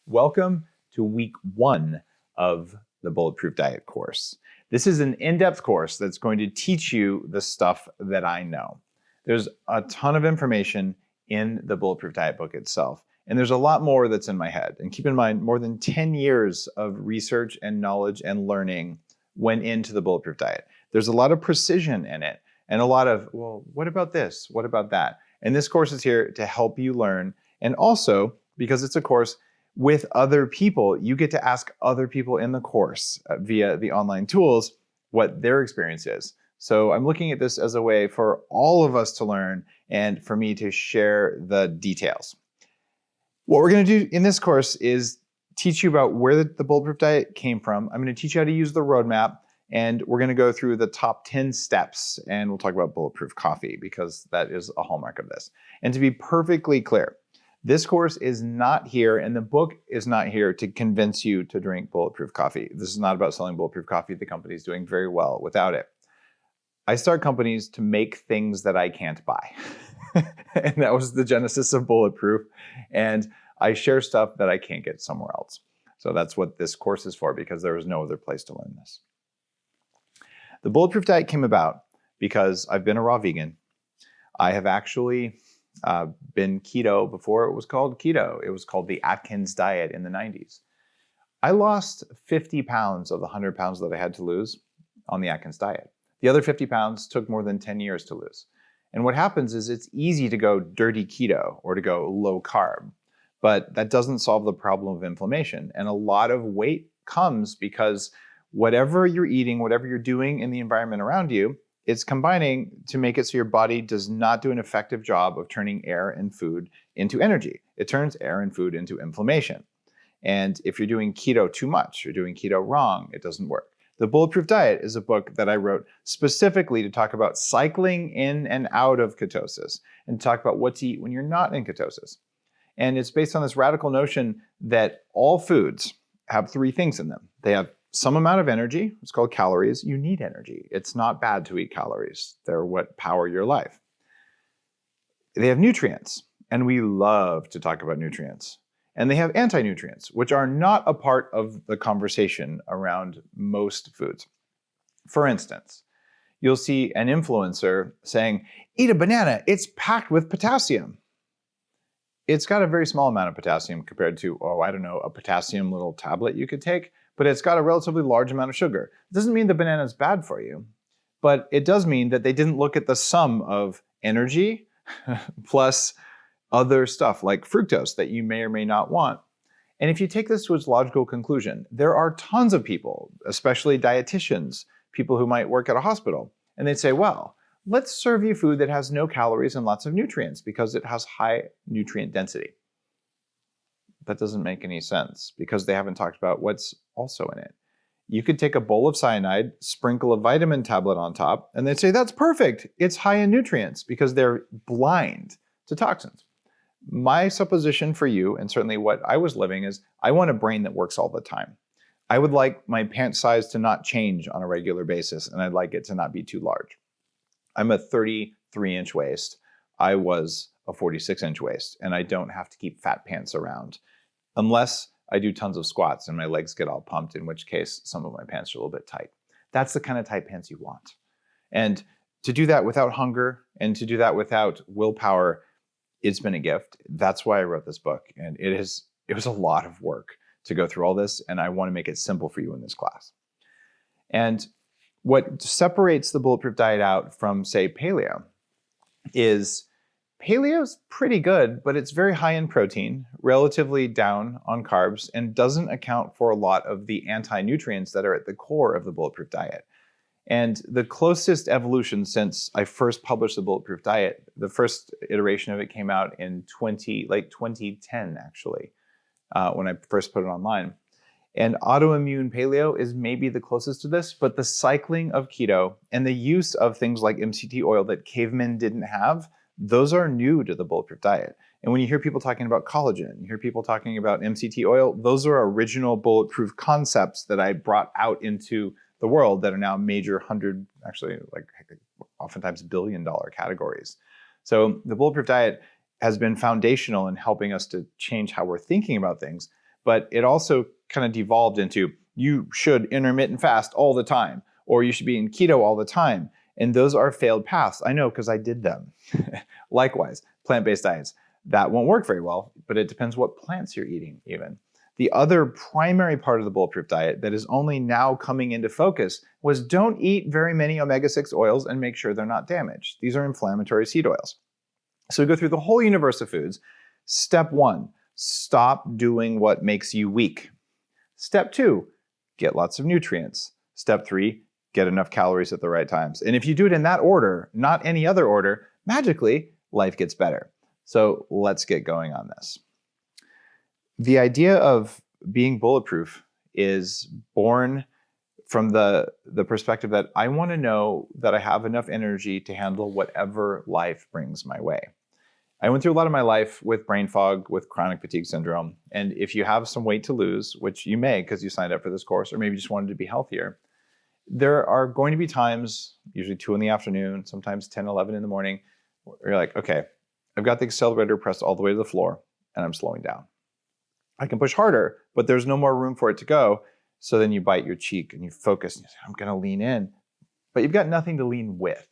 Welcome to week 1 of the Bulletproof Diet course. This is an in-depth course that's going to teach you the stuff that I know. There's a ton of information in the Bulletproof Diet book itself, and there's a lot more that's in my head. And keep in mind, more than 10 years of research and knowledge and learning went into the Bulletproof Diet. There's a lot of precision in it, and a lot of, well, what about this? What about that? And this course is here to help you learn. And also, because it's a course with other people, you get to ask other people in the course via the online tools what their experience is. So I'm looking at this as a way for all of us to learn and for me to share the details. What we're going to do in this course is teach you about where the Bulletproof Diet came from. I'm going to teach you how to use the roadmap, and we're going to go through the top 10 steps, and we'll talk about bulletproof coffee because that is a hallmark of this. And to be perfectly clear, this course is not here, and the book is not here to convince you to drink bulletproof coffee. This is not about selling bulletproof coffee. The company is doing very well without it. I start companies to make things that I can't buy. And that was the genesis of Bulletproof. And I share stuff that I can't get somewhere else. So that's what this course is for, because there was no other place to learn this. The Bulletproof Diet came about because I've been a raw vegan. I have actually been keto before it was called keto. It was called the Atkins diet in the 90s. I lost 50 pounds of the 100 pounds that I had to lose on the Atkins diet. The other 50 pounds took more than 10 years to lose. And what happens is it's easy to go dirty keto or to go low carb, but that doesn't solve the problem of inflammation. And a lot of weight comes because whatever you're eating, whatever you're doing in the environment around you, it's combining to make it so your body does not do an effective job of turning air and food into energy. It turns air and food into inflammation. And if you're doing keto too much, you're doing keto wrong, it doesn't work. The Bulletproof Diet is a book that I wrote specifically to talk about cycling in and out of ketosis and talk about what to eat when you're not in ketosis. And it's based on this radical notion that all foods have 3 things in them. They have some amount of energy. It's called calories. You need energy. It's not bad to eat calories. They're what power your life. They have nutrients, and we love to talk about nutrients. And they have anti-nutrients, which are not a part of the conversation around most foods. For instance, you'll see an influencer saying, eat a banana, it's packed with potassium. It's got a very small amount of potassium compared to, a potassium little tablet you could take, but it's got a relatively large amount of sugar. It doesn't mean the banana is bad for you, but it does mean that they didn't look at the sum of energy plus other stuff like fructose that you may or may not want. And if you take this to its logical conclusion, there are tons of people, especially dietitians, people who might work at a hospital, and they'd say, well, let's serve you food that has no calories and lots of nutrients because it has high nutrient density. That doesn't make any sense because they haven't talked about what's also in it. You could take a bowl of cyanide, sprinkle a vitamin tablet on top, and they'd say, that's perfect. It's high in nutrients because they're blind to toxins. My supposition for you, and certainly what I was living, is I want a brain that works all the time. I would like my pant size to not change on a regular basis, and I'd like it to not be too large. I'm a 33-inch waist. I was a 46-inch waist, and I don't have to keep fat pants around unless I do tons of squats and my legs get all pumped, in which case some of my pants are a little bit tight. That's the kind of tight pants you want. And to do that without hunger and to do that without willpower, it's been a gift. That's why I wrote this book. And it was a lot of work to go through all this, and I want to make it simple for you in this class. And what separates the Bulletproof Diet out from, say, paleo is paleo's pretty good, but it's very high in protein, relatively down on carbs, and doesn't account for a lot of the anti-nutrients that are at the core of the Bulletproof Diet. And the closest evolution since I first published the Bulletproof Diet, the first iteration of it came out in 2010, actually, when I first put it online. And autoimmune paleo is maybe the closest to this, but the cycling of keto and the use of things like MCT oil that cavemen didn't have, those are new to the Bulletproof Diet. And when you hear people talking about collagen, you hear people talking about MCT oil, those are original Bulletproof concepts that I brought out into the world that are now major oftentimes billion-dollar categories. So the Bulletproof Diet has been foundational in helping us to change how we're thinking about things, but it also kind of devolved into you should intermittent fast all the time, or you should be in keto all the time. And those are failed paths. I know because I did them. Likewise, plant-based diets. That won't work very well, but it depends what plants you're eating even. The other primary part of the Bulletproof diet that is only now coming into focus was don't eat very many omega-6 oils and make sure they're not damaged. These are inflammatory seed oils. So we go through the whole universe of foods. Step 1, stop doing what makes you weak. Step 2, get lots of nutrients. Step 3, get enough calories at the right times. And if you do it in that order, not any other order, magically, life gets better. So let's get going on this. The idea of being bulletproof is born from the perspective that I want to know that I have enough energy to handle whatever life brings my way. I went through a lot of my life with brain fog, with chronic fatigue syndrome. And if you have some weight to lose, which you may because you signed up for this course, or maybe just wanted to be healthier, there are going to be times, usually 2 in the afternoon, sometimes 10, 11 in the morning, where you're like, okay, I've got the accelerator pressed all the way to the floor and I'm slowing down. I can push harder, but there's no more room for it to go. So then you bite your cheek and you focus and you say, I'm going to lean in, but you've got nothing to lean with.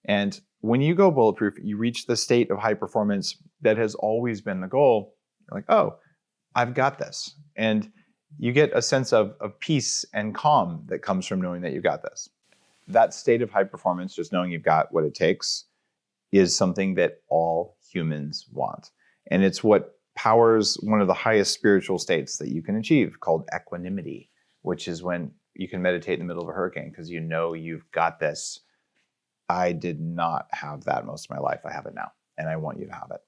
And when you go bulletproof, you reach the state of high performance that has always been the goal. You're like, oh, I've got this. And you get a sense of peace and calm that comes from knowing that you've got this. That state of high performance, just knowing you've got what it takes, is something that all humans want. And it's what powers one of the highest spiritual states that you can achieve, called equanimity, which is when you can meditate in the middle of a hurricane because you know you've got this. I did not have that most of my life. I have it now, and I want you to have it.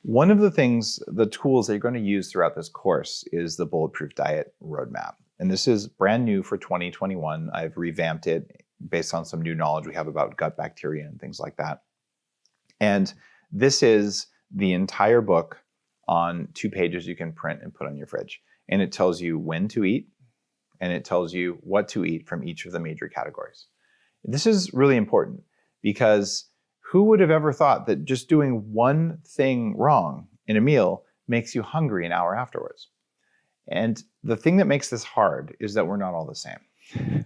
One of the things, the tools that you're going to use throughout this course is the Bulletproof Diet Roadmap. And this is brand new for 2021. I've revamped it based on some new knowledge we have about gut bacteria and things like that. And this is the entire book on 2 pages you can print and put on your fridge. And it tells you when to eat, and it tells you what to eat from each of the major categories. This is really important because who would have ever thought that just doing one thing wrong in a meal makes you hungry an hour afterwards? And the thing that makes this hard is that we're not all the same.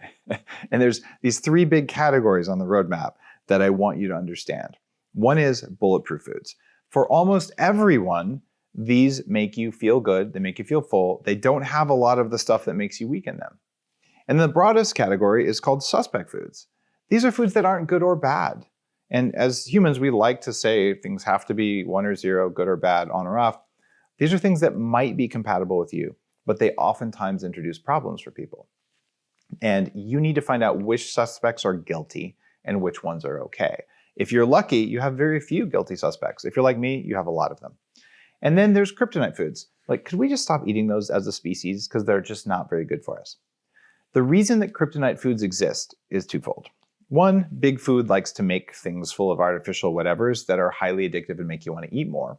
And there's these 3 big categories on the roadmap that I want you to understand. One is bulletproof foods. For almost everyone, these make you feel good, they make you feel full, they don't have a lot of the stuff that makes you weak in them. And the broadest category is called suspect foods. These are foods that aren't good or bad. And as humans, we like to say things have to be 1 or 0, good or bad, on or off. These are things that might be compatible with you, but they oftentimes introduce problems for people. And you need to find out which suspects are guilty and which ones are okay. If you're lucky, you have very few guilty suspects. If you're like me, you have a lot of them. And then there's kryptonite foods. Like, could we just stop eating those as a species? Because they're just not very good for us. The reason that kryptonite foods exist is twofold. One, big food likes to make things full of artificial whatevers that are highly addictive and make you want to eat more.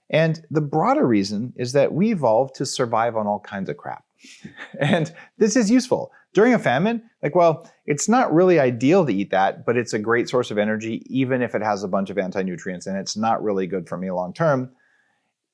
And the broader reason is that we evolved to survive on all kinds of crap. And this is useful. During a famine, it's not really ideal to eat that, but it's a great source of energy, even if it has a bunch of anti-nutrients and it's not really good for me long term.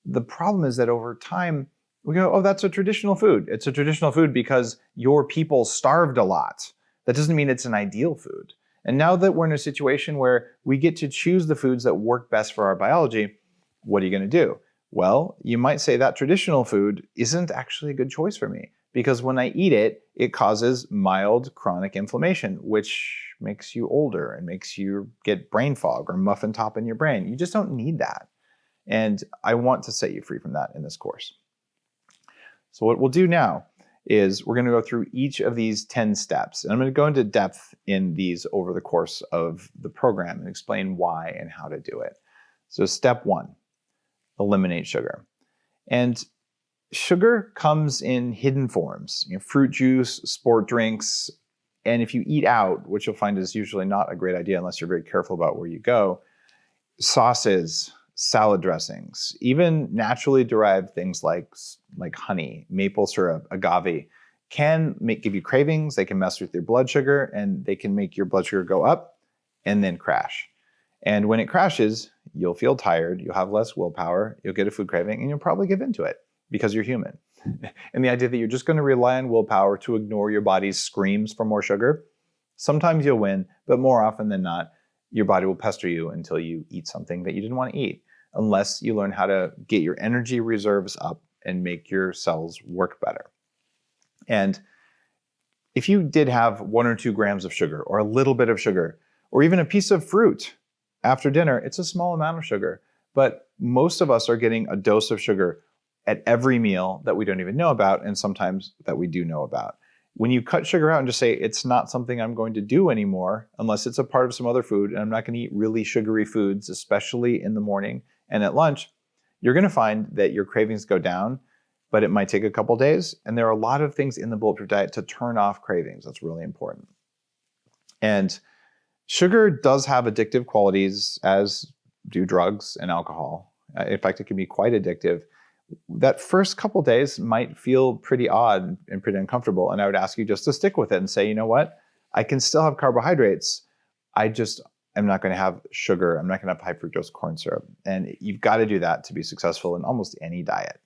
The problem is that over time, we go, oh, that's a traditional food. It's a traditional food because your people starved a lot. That doesn't mean it's an ideal food. And now that we're in a situation where we get to choose the foods that work best for our biology, what are you going to do? Well, you might say that traditional food isn't actually a good choice for me because when I eat it, it causes mild chronic inflammation, which makes you older and makes you get brain fog or muffin top in your brain. You just don't need that. And I want to set you free from that in this course. So what we'll do now is we're going to go through each of these 10 steps. And I'm going to go into depth in these over the course of the program and explain why and how to do it. So step 1, eliminate sugar. And sugar comes in hidden forms, fruit juice, sport drinks, and if you eat out, which you'll find is usually not a great idea unless you're very careful about where you go, sauces, salad dressings, even naturally derived things like honey, maple syrup, agave, can give you cravings, they can mess with your blood sugar, and they can make your blood sugar go up and then crash. And when it crashes, you'll feel tired, you'll have less willpower, you'll get a food craving, and you'll probably give into it. because you're human. And the idea that you're just going to rely on willpower to ignore your body's screams for more sugar, sometimes you'll win, but more often than not, your body will pester you until you eat something that you didn't want to eat, unless you learn how to get your energy reserves up and make your cells work better. And if you did have 1 or 2 grams of sugar, or a little bit of sugar, or even a piece of fruit after dinner, it's a small amount of sugar. But most of us are getting a dose of sugar at every meal that we don't even know about, and sometimes that we do know about. When you cut sugar out and just say, it's not something I'm going to do anymore, unless it's a part of some other food, and I'm not going to eat really sugary foods, especially in the morning and at lunch, you're going to find that your cravings go down, but it might take a couple days. And there are a lot of things in the Bulletproof diet to turn off cravings. That's really important. And sugar does have addictive qualities, as do drugs and alcohol. In fact, it can be quite addictive. That first couple days might feel pretty odd and pretty uncomfortable. And I would ask you just to stick with it and say, you know what? I can still have carbohydrates. I'm not going to have sugar. I'm not going to have high fructose corn syrup. And you've got to do that to be successful in almost any diet.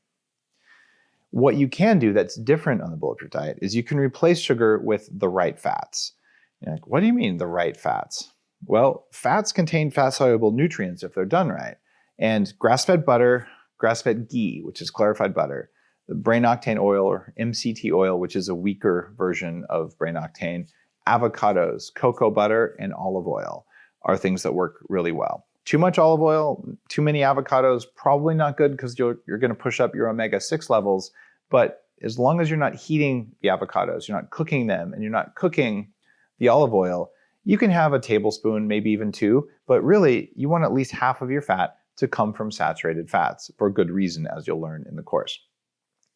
What you can do that's different on the Bulletproof diet is you can replace sugar with the right fats. You're like, what do you mean the right fats? Well, fats contain fat-soluble nutrients if they're done right. And grass-fed butter, grass-fed ghee, which is clarified butter, the brain octane oil or MCT oil, which is a weaker version of brain octane, avocados, cocoa butter, and olive oil are things that work really well. Too much olive oil, too many avocados, probably not good because you're going to push up your omega-6 levels. But as long as you're not heating the avocados, you're not cooking them, and you're not cooking the olive oil, you can have a tablespoon, maybe even 2, but really you want at least half of your fat to come from saturated fats for good reason, as you'll learn in the course.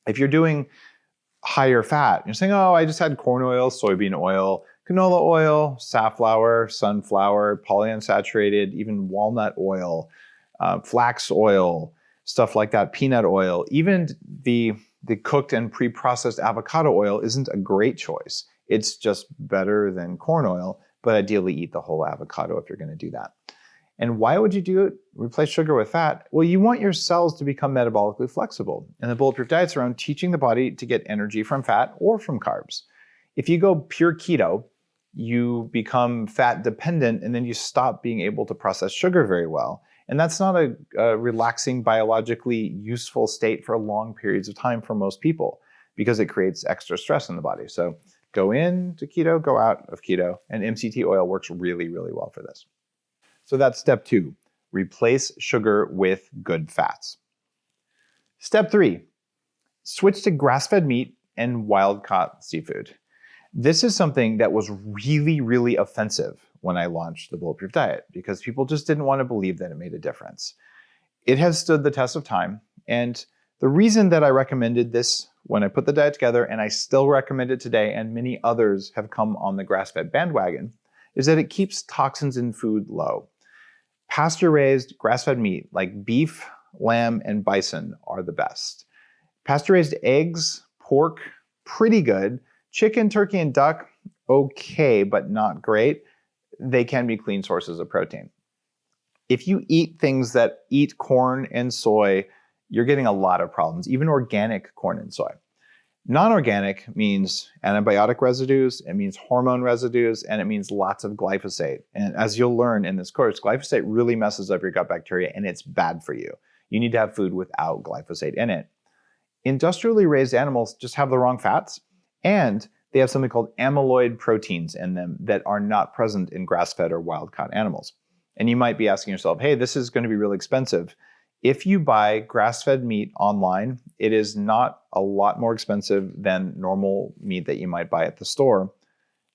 If you're doing higher fat, you're saying, oh, I just had corn oil, soybean oil, canola oil, safflower, sunflower, polyunsaturated, even walnut oil, flax oil, stuff like that, peanut oil. Even the cooked and pre-processed avocado oil isn't a great choice. It's just better than corn oil, but ideally eat the whole avocado if you're going to do that. And why would you do it? Replace sugar with fat? Well, you want your cells to become metabolically flexible. And the Bulletproof diet's around teaching the body to get energy from fat or from carbs. If you go pure keto, you become fat dependent, and then you stop being able to process sugar very well. And that's not a relaxing, biologically useful state for long periods of time for most people, because it creates extra stress in the body. So go into keto, go out of keto, and MCT oil works really, really well for this. So that's step 2, replace sugar with good fats. Step 3, switch to grass-fed meat and wild-caught seafood. This is something that was really, really offensive when I launched the Bulletproof diet, because people just didn't want to believe that it made a difference. It has stood the test of time, and the reason that I recommended this when I put the diet together, and I still recommend it today, and many others have come on the grass-fed bandwagon, is that it keeps toxins in food low. Pasture-raised grass-fed meat like beef, lamb, and bison are the best. Pasture-raised eggs, pork, pretty good. Chicken, turkey, and duck, okay, but not great. They can be clean sources of protein. If you eat things that eat corn and soy, you're getting a lot of problems, even organic corn and soy. Non-organic means antibiotic residues, it means hormone residues, and it means lots of glyphosate. And as you'll learn in this course, glyphosate really messes up your gut bacteria, and it's bad for you. You need to have food without glyphosate in it. Industrially raised animals just have the wrong fats, and they have something called amyloid proteins in them that are not present in grass-fed or wild-caught animals. And you might be asking yourself, hey, this is going to be really expensive. If you buy grass-fed meat online, it is not a lot more expensive than normal meat that you might buy at the store,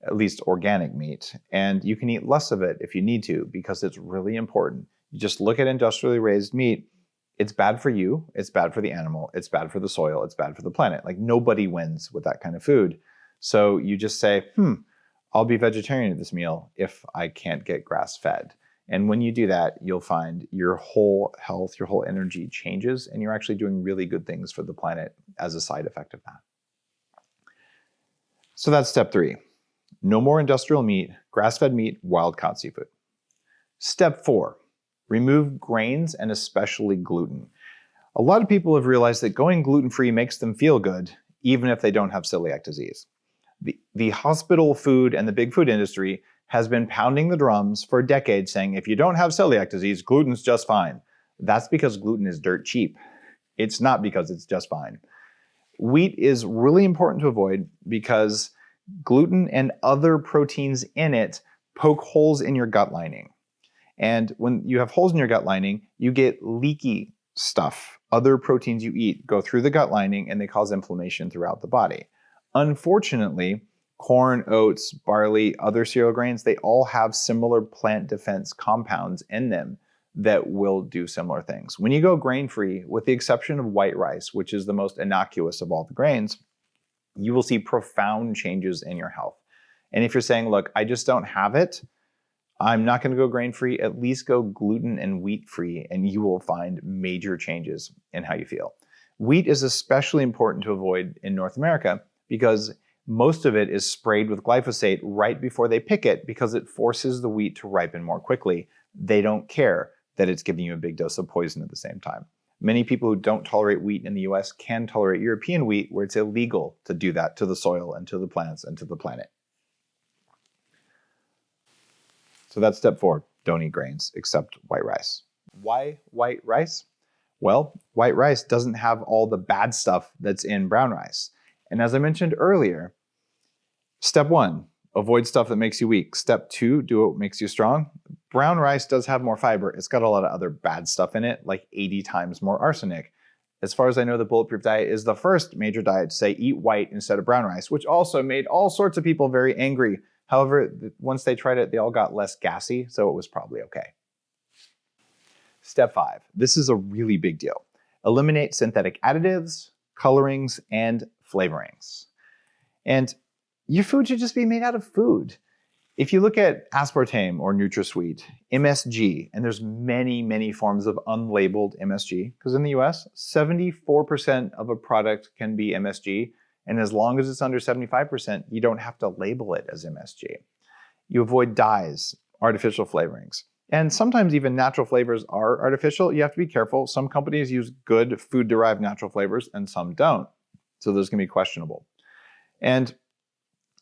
at least organic meat. And you can eat less of it if you need to, because it's really important. You just look at industrially raised meat. It's bad for you, it's bad for the animal, it's bad for the soil, it's bad for the planet. Like, nobody wins with that kind of food. So you just say, I'll be vegetarian at this meal if I can't get grass-fed. And when you do that, you'll find your whole health, your whole energy changes, and you're actually doing really good things for the planet as a side effect of that. So that's step 3. No more industrial meat, grass-fed meat, wild-caught seafood. Step 4, remove grains and especially gluten. A lot of people have realized that going gluten-free makes them feel good, even if they don't have celiac disease. The hospital food and the big food industry has been pounding the drums for decades saying, if you don't have celiac disease, gluten's just fine. That's because gluten is dirt cheap. It's not because it's just fine. Wheat is really important to avoid because gluten and other proteins in it poke holes in your gut lining. And when you have holes in your gut lining, you get leaky stuff. Other proteins you eat go through the gut lining and they cause inflammation throughout the body. Unfortunately, corn, oats, barley, other cereal grains, they all have similar plant defense compounds in them that will do similar things. When you go grain-free, with the exception of white rice, which is the most innocuous of all the grains, you will see profound changes in your health. And if you're saying, look, I just don't have it, I'm not going to go grain-free, at least go gluten and wheat-free, and you will find major changes in how you feel. Wheat is especially important to avoid in North America because most of it is sprayed with glyphosate right before they pick it because it forces the wheat to ripen more quickly. They don't care that it's giving you a big dose of poison at the same time. Many people who don't tolerate wheat in the US can tolerate European wheat, where it's illegal to do that to the soil and to the plants and to the planet. So that's step 4. Don't eat grains except white rice. Why white rice? Well, white rice doesn't have all the bad stuff that's in brown rice. And as I mentioned earlier, step 1, avoid stuff that makes you weak. Step 2, do what makes you strong. Brown rice does have more fiber. It's got a lot of other bad stuff in it, like 80 times more arsenic. As far as I know, the Bulletproof diet is the first major diet to say eat white instead of brown rice, which also made all sorts of people very angry. However, once they tried it, they all got less gassy, so it was probably okay. Step 5. This is a really big deal. Eliminate synthetic additives, colorings, and flavorings. And your food should just be made out of food. If you look at aspartame or NutraSweet, MSG, and there's many, many forms of unlabeled MSG, because in the US, 74% of a product can be MSG, and as long as it's under 75%, you don't have to label it as MSG. You avoid dyes, artificial flavorings, and sometimes even natural flavors are artificial. You have to be careful. Some companies use good food-derived natural flavors, and some don't. So those can be questionable. And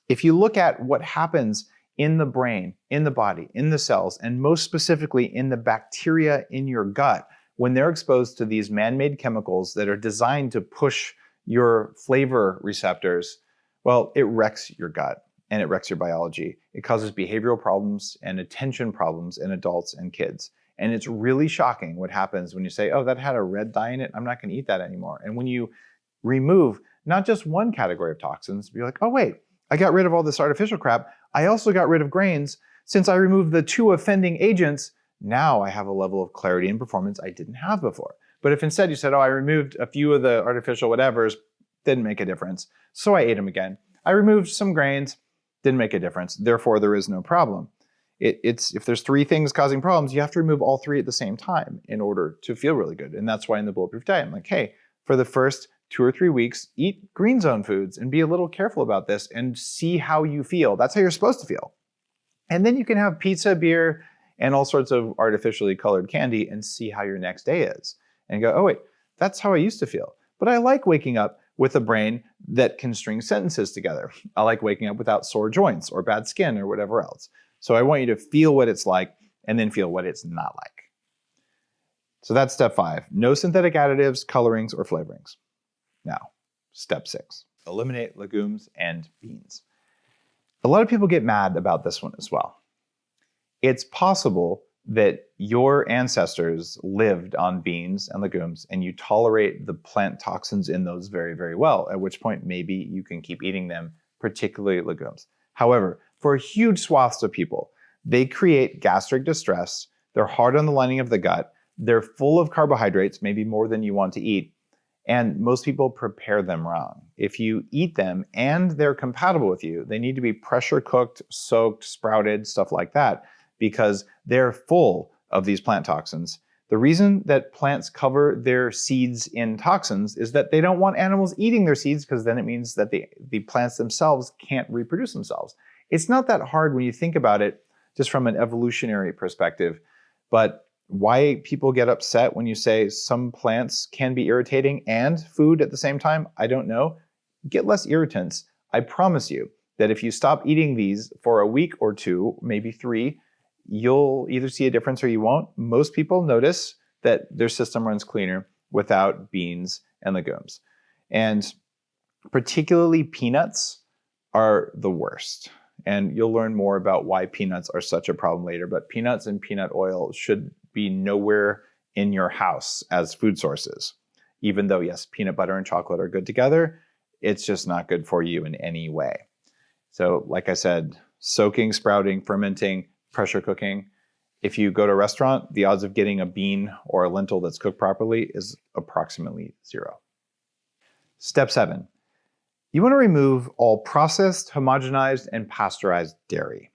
if you look at what happens in the brain, in the body, in the cells, and most specifically in the bacteria in your gut, when they're exposed to these man-made chemicals that are designed to push your flavor receptors, well, it wrecks your gut and it wrecks your biology. It causes behavioral problems and attention problems in adults and kids. And it's really shocking what happens when you say, oh, that had a red dye in it, I'm not going to eat that anymore. And when you remove not just one category of toxins, but you're like, oh, wait, I got rid of all this artificial crap. I also got rid of grains. Since I removed the 2 offending agents, now I have a level of clarity and performance I didn't have before. But if instead you said, oh, I removed a few of the artificial whatevers, didn't make a difference, so I ate them again. I removed some grains, didn't make a difference, therefore there is no problem. If there's 3 things causing problems, you have to remove all 3 at the same time in order to feel really good. And that's why in the Bulletproof diet, I'm like, hey, for the first 2 or 3 weeks, eat green zone foods and be a little careful about this and see how you feel. That's how you're supposed to feel. And then you can have pizza, beer, and all sorts of artificially colored candy and see how your next day is. And go, oh wait, that's how I used to feel. But I like waking up with a brain that can string sentences together. I like waking up without sore joints or bad skin or whatever else. So I want you to feel what it's like and then feel what it's not like. So that's step 5. No synthetic additives, colorings, or flavorings. Now, step 6. Eliminate legumes and beans. A lot of people get mad about this one as well. It's possible that your ancestors lived on beans and legumes and you tolerate the plant toxins in those very, very well, at which point maybe you can keep eating them, particularly legumes. However, for huge swaths of people, they create gastric distress, they're hard on the lining of the gut, they're full of carbohydrates, maybe more than you want to eat, and most people prepare them wrong. If you eat them and they're compatible with you, they need to be pressure cooked, soaked, sprouted, stuff like that, because they're full of these plant toxins. The reason that plants cover their seeds in toxins is that they don't want animals eating their seeds, because then it means that the plants themselves can't reproduce themselves. It's not that hard when you think about it just from an evolutionary perspective, but Why people get upset when you say some plants can be irritating and food at the same time, I don't know. Get less irritants. I promise you that if you stop eating these for a week or two, maybe 3, you'll either see a difference or you won't. Most people notice that their system runs cleaner without beans and legumes. And particularly peanuts are the worst. And you'll learn more about why peanuts are such a problem later, but peanuts and peanut oil should be nowhere in your house as food sources. Even though, yes, peanut butter and chocolate are good together, it's just not good for you in any way. So like I said, soaking, sprouting, fermenting, pressure cooking. If you go to a restaurant, the odds of getting a bean or a lentil that's cooked properly is approximately 0. Step 7. You want to remove all processed, homogenized, and pasteurized dairy.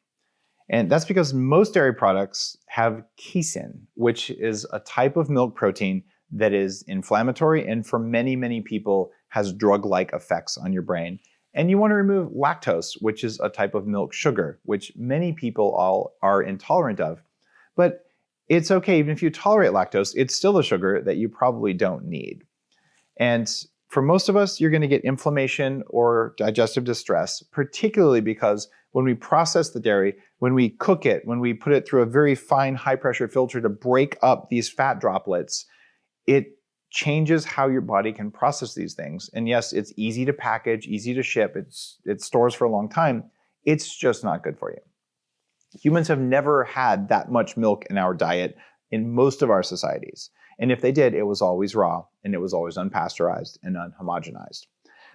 And that's because most dairy products have casein, which is a type of milk protein that is inflammatory and for many, many people has drug-like effects on your brain. And you want to remove lactose, which is a type of milk sugar, which many people all are intolerant of. But it's okay, even if you tolerate lactose, it's still a sugar that you probably don't need. And for most of us, you're going to get inflammation or digestive distress, particularly because when we process the dairy, when we cook it, when we put it through a very fine high-pressure filter to break up these fat droplets, it changes how your body can process these things. And yes, it's easy to package, easy to ship, it stores for a long time. It's just not good for you. Humans have never had that much milk in our diet in most of our societies. And if they did, it was always raw and it was always unpasteurized and unhomogenized.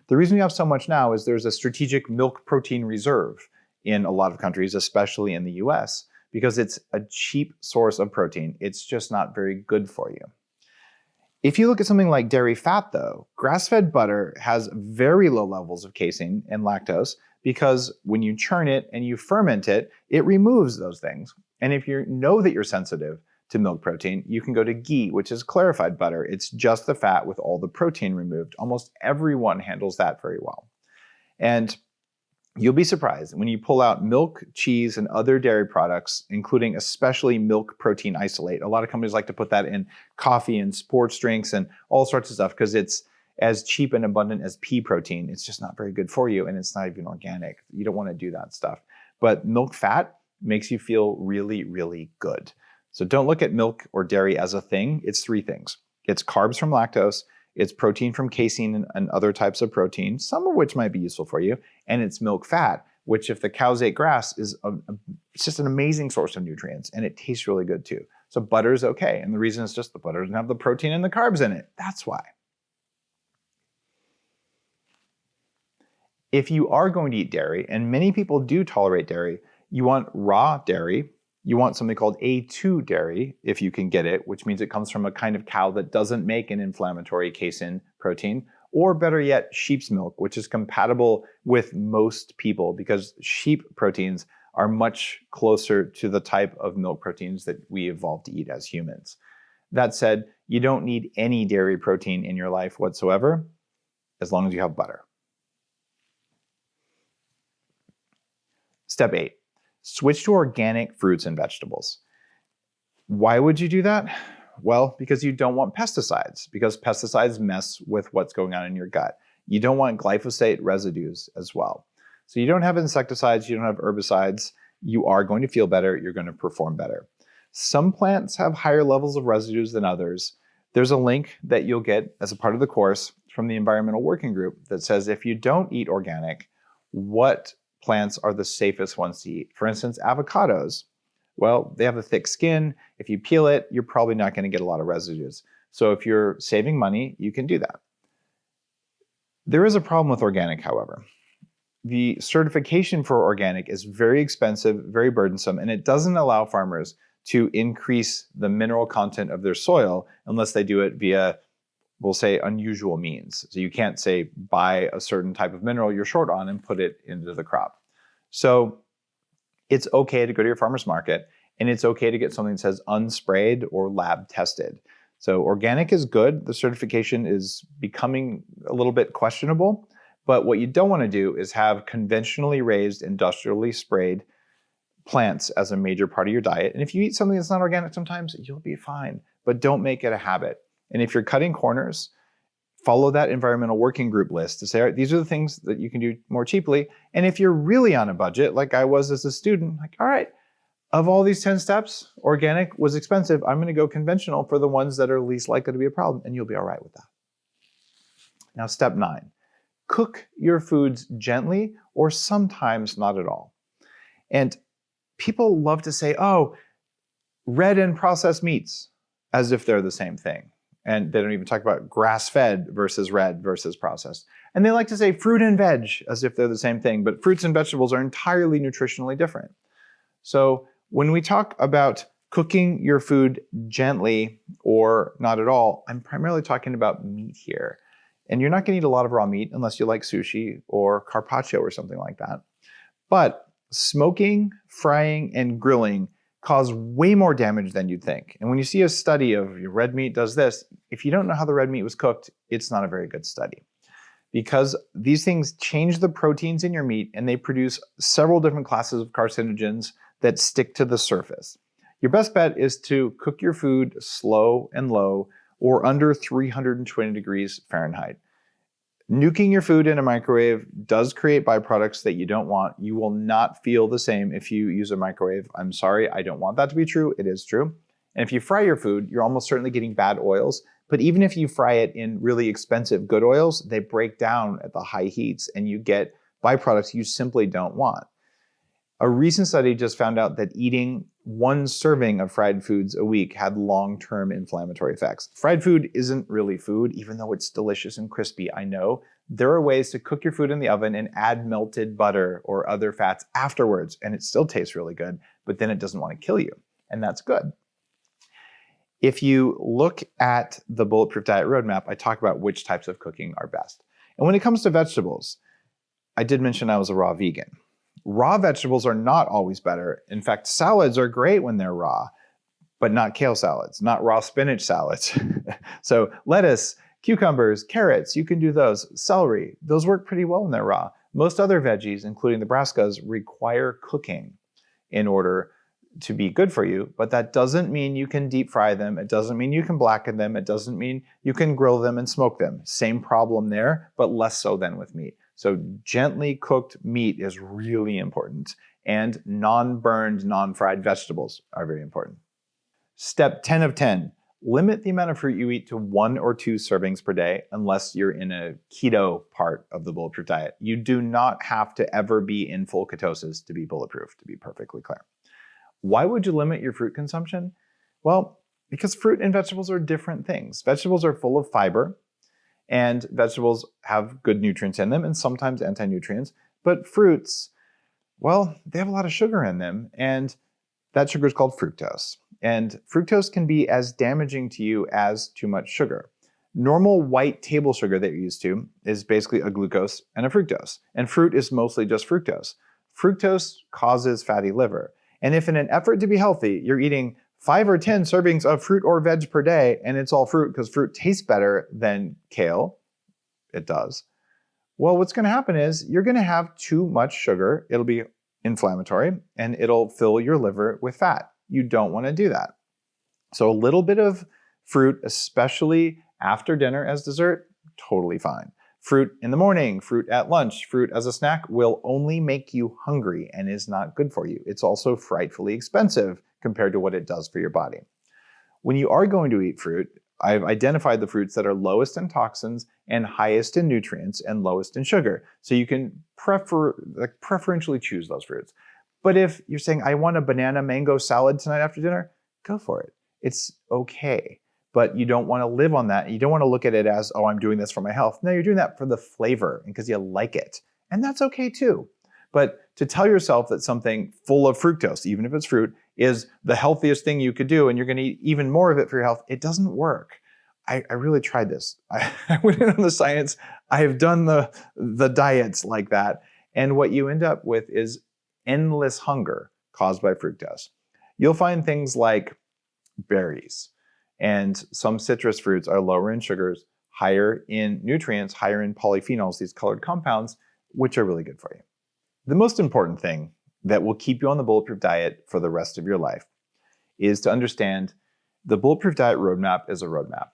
The reason we have so much now is there's a strategic milk protein reserve in a lot of countries, especially in the US, because it's a cheap source of protein. It's just not very good for you. If you look at something like dairy fat, though, grass-fed butter has very low levels of casein and lactose because when you churn it and you ferment it, it removes those things. And if you know that you're sensitive to milk protein, you can go to ghee, which is clarified butter. It's just the fat with all the protein removed. Almost everyone handles that very well. And you'll be surprised when you pull out milk, cheese, and other dairy products, including especially milk protein isolate. A lot of companies like to put that in coffee and sports drinks and all sorts of stuff because it's as cheap and abundant as pea protein. It's just not very good for you, and it's not even organic. You don't want to do that stuff. But milk fat makes you feel really, really good. So don't look at milk or dairy as a thing. It's 3 things. It's carbs from lactose, it's protein from casein and other types of protein, some of which might be useful for you, and it's milk fat, which if the cows ate grass is it's just an amazing source of nutrients, and it tastes really good too. So butter is okay, and the reason is just the butter doesn't have the protein and the carbs in it. That's why. If you are going to eat dairy, and many people do tolerate dairy, you want raw dairy. You want something called A2 dairy, if you can get it, which means it comes from a kind of cow that doesn't make an inflammatory casein protein, or better yet, sheep's milk, which is compatible with most people because sheep proteins are much closer to the type of milk proteins that we evolved to eat as humans. That said, you don't need any dairy protein in your life whatsoever, as long as you have butter. Step 8. Switch to organic fruits and vegetables. Why would you do that? Well, because you don't want pesticides, because pesticides mess with what's going on in your gut. You don't want glyphosate residues as well. So you don't have insecticides, you don't have herbicides, you are going to feel better, you're going to perform better. Some plants have higher levels of residues than others. There's a link that you'll get as a part of the course from the Environmental Working Group that says if you don't eat organic, what plants are the safest ones to eat. For instance, avocados. Well, they have a thick skin. If you peel it, you're probably not going to get a lot of residues. So if you're saving money, you can do that. There is a problem with organic, however. The certification for organic is very expensive, very burdensome, and it doesn't allow farmers to increase the mineral content of their soil unless they do it via, we'll say, unusual means. So you can't say buy a certain type of mineral you're short on and put it into the crop. So it's okay to go to your farmer's market, and it's okay to get something that says unsprayed or lab tested. So organic is good. The certification is becoming a little bit questionable, but what you don't want to do is have conventionally raised, industrially sprayed plants as a major part of your diet. And if you eat something that's not organic sometimes, you'll be fine, but don't make it a habit. And if you're cutting corners, follow that environmental working group list to say, all right, these are the things that you can do more cheaply. And if you're really on a budget, like I was as a student, like, all right, of all these 10 steps, organic was expensive. I'm going to go conventional for the ones that are least likely to be a problem, and you'll be all right with that. Now, step 9, cook your foods gently or sometimes not at all. And people love to say, oh, red and processed meats, as if they're the same thing. And they don't even talk about grass-fed versus red versus processed. And they like to say fruit and veg, as if they're the same thing, but fruits and vegetables are entirely nutritionally different. So when we talk about cooking your food gently or not at all, I'm primarily talking about meat here. And you're not gonna eat a lot of raw meat unless you like sushi or carpaccio or something like that. But smoking, frying, and grilling cause way more damage than you'd think. And when you see a study of red meat does this, if you don't know how the red meat was cooked, it's not a very good study. Because these things change the proteins in your meat and they produce several different classes of carcinogens that stick to the surface. Your best bet is to cook your food slow and low or under 320 degrees Fahrenheit. Nuking your food in a microwave does create byproducts that you don't want. You will not feel the same if you use a microwave. I'm sorry, I don't want that to be true. It is true. And if you fry your food, you're almost certainly getting bad oils. But even if you fry it in really expensive good oils, they break down at the high heats and you get byproducts you simply don't want. A recent study just found out that eating 1 serving of fried foods a week had long-term inflammatory effects. Fried food isn't really food, even though it's delicious and crispy, I know. There are ways to cook your food in the oven and add melted butter or other fats afterwards, and it still tastes really good, but then it doesn't want to kill you, and that's good. If you look at the Bulletproof Diet Roadmap, I talk about which types of cooking are best. And when it comes to vegetables, I did mention I was a raw vegan. Raw vegetables are not always better. In fact, salads are great when they're raw, but not kale salads, not raw spinach salads. So lettuce, cucumbers, carrots, you can do those. Celery, those work pretty well when they're raw. Most other veggies, including the brassicas, require cooking in order to be good for you, but that doesn't mean you can deep fry them. It doesn't mean you can blacken them. It doesn't mean you can grill them and smoke them. Same problem there, but less so than with meat. So gently cooked meat is really important, and non-burned, non-fried vegetables are very important. Step 10 of 10, limit the amount of fruit you eat to 1 or 2 servings per day unless you're in a keto part of the Bulletproof diet. You do not have to ever be in full ketosis to be bulletproof, to be perfectly clear. Why would you limit your fruit consumption? Well, because fruit and vegetables are different things. Vegetables are full of fiber, and vegetables have good nutrients in them and sometimes anti-nutrients. But fruits, well, they have a lot of sugar in them, and that sugar is called fructose. And fructose can be as damaging to you as too much sugar. Normal white table sugar that you're used to is basically a glucose and a fructose. And fruit is mostly just fructose. Fructose causes fatty liver. And if in an effort to be healthy, you're eating 5 or 10 servings of fruit or veg per day, and it's all fruit because fruit tastes better than kale, it does. Well, what's gonna happen is you're gonna have too much sugar, it'll be inflammatory, and it'll fill your liver with fat. You don't wanna do that. So a little bit of fruit, especially after dinner as dessert, totally fine. Fruit in the morning, fruit at lunch, fruit as a snack will only make you hungry and is not good for you. It's also frightfully expensive compared to what it does for your body. When you are going to eat fruit, I've identified the fruits that are lowest in toxins and highest in nutrients and lowest in sugar. So you can preferentially choose those fruits. But if you're saying, I want a banana mango salad tonight after dinner, go for it. It's okay. But you don't want to live on that. You don't want to look at it as, oh, I'm doing this for my health. No, you're doing that for the flavor and because you like it. And that's okay too. But to tell yourself that something full of fructose, even if it's fruit, is the healthiest thing you could do and you're going to eat even more of it for your health, it doesn't work. I really tried this. I went in on the science. I have done the diets like that. And what you end up with is endless hunger caused by fructose. You'll find things like berries, and some citrus fruits are lower in sugars, higher in nutrients, higher in polyphenols, these colored compounds, which are really good for you. The most important thing that will keep you on the Bulletproof diet for the rest of your life is to understand the Bulletproof diet roadmap is a roadmap.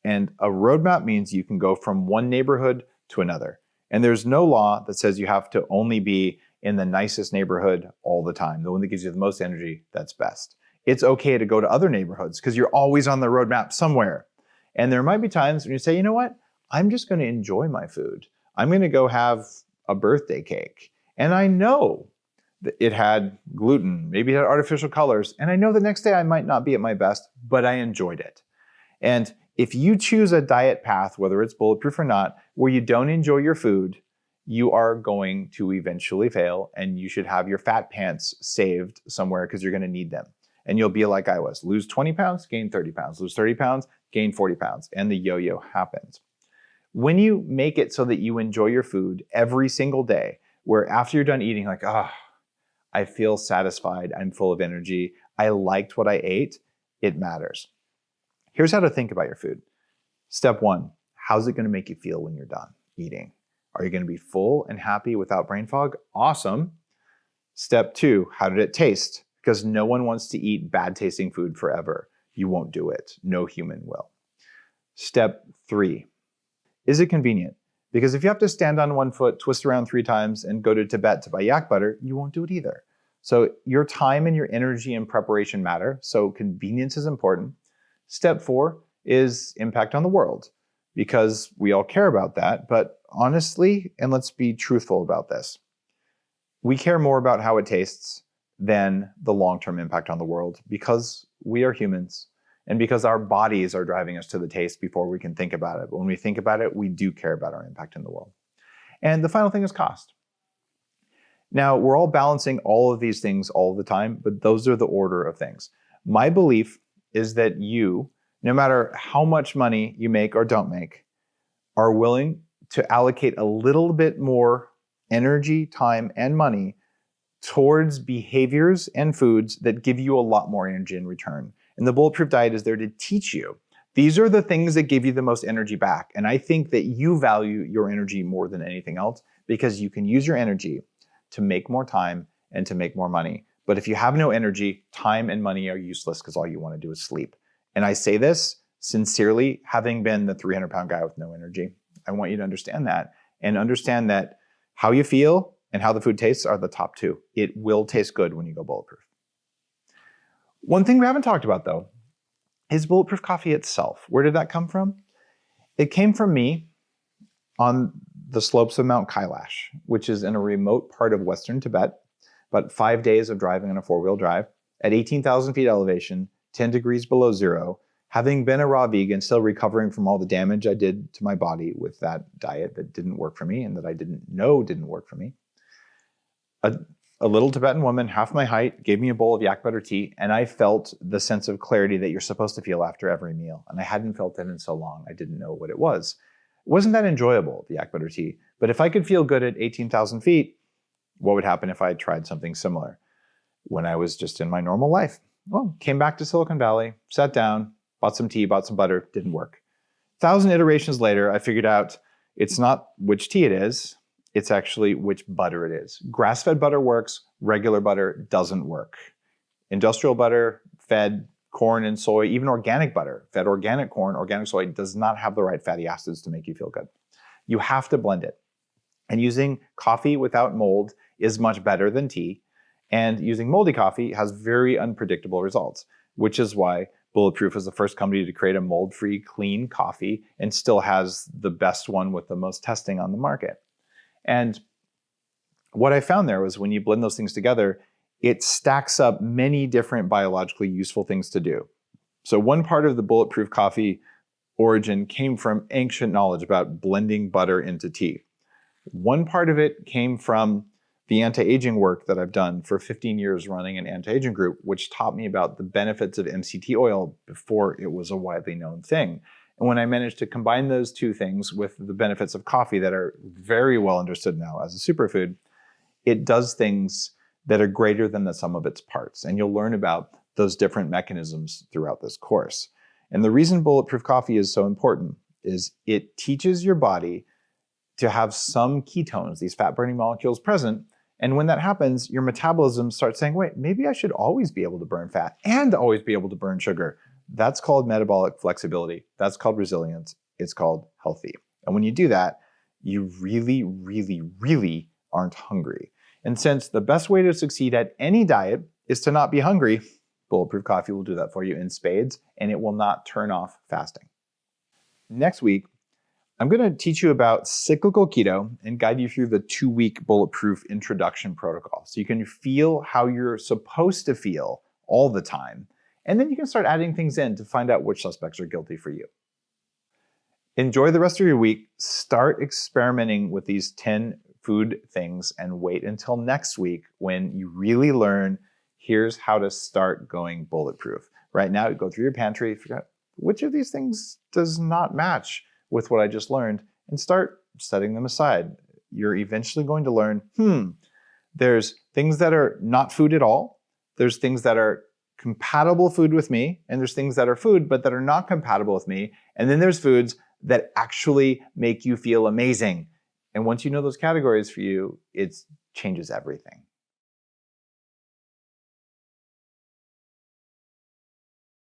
And a roadmap means you can go from one neighborhood to another. And there's no law that says you have to only be in the nicest neighborhood all the time, the one that gives you the most energy, that's best. It's okay to go to other neighborhoods because you're always on the roadmap somewhere. And there might be times when you say, you know what? I'm just going to enjoy my food. I'm going to go have a birthday cake. And I know that it had gluten, maybe it had artificial colors. And I know the next day I might not be at my best, but I enjoyed it. And if you choose a diet path, whether it's Bulletproof or not, where you don't enjoy your food, you are going to eventually fail, and you should have your fat pants saved somewhere because you're going to need them. And you'll be like I was. Lose 20 pounds, gain 30 pounds. Lose 30 pounds, gain 40 pounds. And the yo-yo happens. When you make it so that you enjoy your food every single day, where after you're done eating, like, I feel satisfied, I'm full of energy, I liked what I ate, it matters. Here's how to think about your food. Step one, how's it going to make you feel when you're done eating? Are you going to be full and happy without brain fog? Awesome. Step two, how did it taste? Because no one wants to eat bad tasting food forever. You won't do it. No human will. Step three, is it convenient? Because if you have to stand on one foot, twist around 3 times, and go to Tibet to buy yak butter, you won't do it either. So your time and your energy and preparation matter. So convenience is important. Step 4 is impact on the world, because we all care about that. But honestly, and let's be truthful about this, we care more about how it tastes than the long-term impact on the world, because we are humans and because our bodies are driving us to the taste before we can think about it. But when we think about it, we do care about our impact in the world. And the final thing is cost. Now, we're all balancing all of these things all the time, but those are the order of things. My belief is that you, no matter how much money you make or don't make, are willing to allocate a little bit more energy, time, and money towards behaviors and foods that give you a lot more energy in return. And the Bulletproof diet is there to teach you. These are the things that give you the most energy back. And I think that you value your energy more than anything else, because you can use your energy to make more time and to make more money. But if you have no energy, time and money are useless, because all you want to do is sleep. And I say this sincerely, having been the 300-pound guy with no energy. I want you to understand that, and understand that how you feel and how the food tastes are the top two. It will taste good when you go Bulletproof. One thing we haven't talked about, though, is Bulletproof coffee itself. Where did that come from? It came from me on the slopes of Mount Kailash, which is in a remote part of Western Tibet, about 5 days of driving on a 4-wheel drive, at 18,000 feet elevation, 10 degrees below zero, having been a raw vegan, still recovering from all the damage I did to my body with that diet that didn't work for me and that I didn't know didn't work for me. A little Tibetan woman, half my height, gave me a bowl of yak butter tea, and I felt the sense of clarity that you're supposed to feel after every meal. And I hadn't felt it in so long, I didn't know what it was. It wasn't that enjoyable, the yak butter tea, but if I could feel good at 18,000 feet, what would happen if I had tried something similar when I was just in my normal life? Well, came back to Silicon Valley, sat down, bought some tea, bought some butter, didn't work. 1,000 iterations later, I figured out it's not which tea it is, it's actually which butter it is. Grass-fed butter works, regular butter doesn't work. Industrial butter, fed corn and soy, even organic butter, fed organic corn, organic soy, does not have the right fatty acids to make you feel good. You have to blend it. And using coffee without mold is much better than tea. And using moldy coffee has very unpredictable results, which is why Bulletproof is the first company to create a mold-free, clean coffee and still has the best one with the most testing on the market. And what I found there was when you blend those things together, it stacks up many different biologically useful things to do. So one part of the Bulletproof coffee origin came from ancient knowledge about blending butter into tea. One part of it came from the anti-aging work that I've done for 15 years running an anti-aging group, which taught me about the benefits of MCT oil before it was a widely known thing. And when I managed to combine those two things with the benefits of coffee that are very well understood now as a superfood, it does things that are greater than the sum of its parts. And you'll learn about those different mechanisms throughout this course. And the reason Bulletproof coffee is so important is it teaches your body to have some ketones, these fat-burning molecules present, And when that happens, your metabolism starts saying, wait, maybe I should always be able to burn fat and always be able to burn sugar. That's called metabolic flexibility. That's called resilience. It's called healthy. And when you do that, you really, really, really aren't hungry. And since the best way to succeed at any diet is to not be hungry, Bulletproof Coffee will do that for you in spades, and it will not turn off fasting. Next week, I'm going to teach you about cyclical keto and guide you through the 2-week Bulletproof introduction protocol. So you can feel how you're supposed to feel all the time. And then you can start adding things in to find out which suspects are guilty for you. Enjoy the rest of your week. Start experimenting with these 10 food things and wait until next week when you really learn, here's how to start going bulletproof. Right now, you go through your pantry, figure out which of these things does not match with what I just learned, and start setting them aside. You're eventually going to learn, there's things that are not food at all. There's things that are compatible food with me, and there's things that are food but that are not compatible with me. And then there's foods that actually make you feel amazing. And once you know those categories for you, it changes everything.